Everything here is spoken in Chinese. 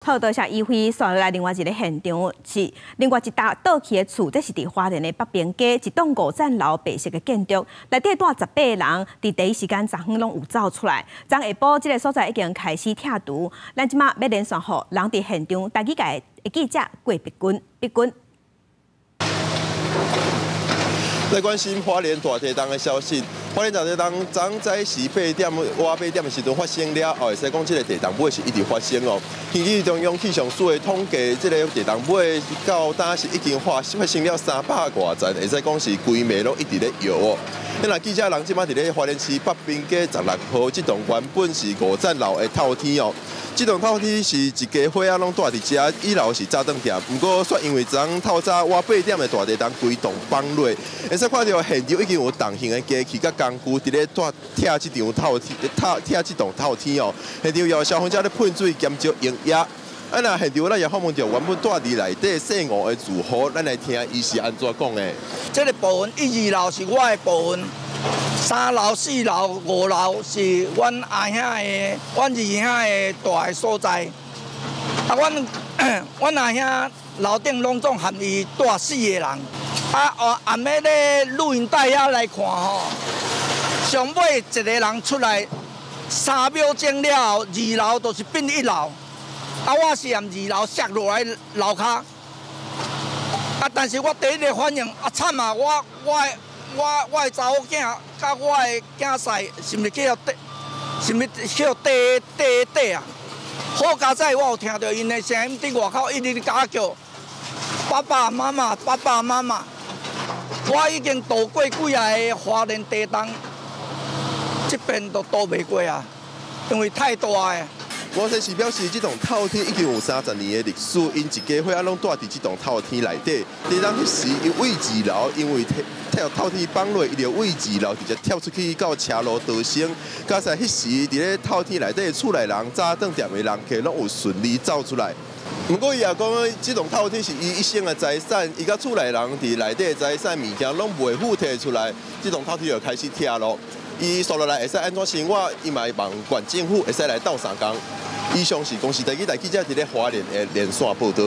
好，多谢议会刷来另外一个现场是另外一搭倒去的厝，这是伫花莲的北边街一栋5层楼白色的建筑，内底住18人，伫第一时间昨昏拢有走出来。昨下晡这个所在已经开始拆除，咱即马要连线互人伫现场，台语界的记者郭碧君。来关心花莲大地震的消息。花莲大地震昨早时8点的时阵发生了后，会使讲这个地震尾是一直发生哦。根据中央气象署的统计，这个地震尾到当时已经发生了300多层，会使讲是规暝拢一直咧摇哦。那记者人即马伫咧花莲市北边街16号，这栋原本是5层楼的透天哦。这栋透天是一家伙仔拢住伫遮，1楼是早顿店，不过却因为昨透早8点的大地震规栋崩落，会使看到现场已经有重型的机器甲工具伫咧拆这栋透天哦。现场有消防车咧喷水减少营业。那现场咱也访问到原本住伫内底姓吴的住户，咱来听伊是安怎讲的。这个部分1、2楼是我的部分。3楼、4楼、5楼是阮阿兄的、阮二兄的大的所在。啊，阮阿兄楼顶拢总含伊住4个人。啊，暗暝咧录影带遐来看吼，上尾一个人出来3秒钟了后，2楼就是变1楼。啊，我是沿2楼摔落来楼骹。啊，但是我第一个反应啊惨啊！我的查某囝甲我的囝婿是毋是去地啊？好佳在我有听到因的声音伫外口一直甲叫爸爸妈妈，爸爸妈妈。我已经度过几啊个花莲地震，这边都度袂过啊，因为太大个。我先是表示，这栋透天已经有30年的历史，因一家伙仔拢住伫这栋透天内底。地震迄时，伊位2楼，因为透天崩落，伊就位2楼直接跳出去到车路逃生。加上迄时伫咧透天内底的厝内人、早顿店的人客拢有顺利走出来。不过伊也讲，这栋透天是伊一生的财产，伊甲厝内人伫内底的财产物件拢袂付摕出来，这栋透天就开始拆咯。伊刷落来会使安怎生活？伊嘛望县政府会使来斗相共。以上是公视台记者伫咧花莲的连线报道。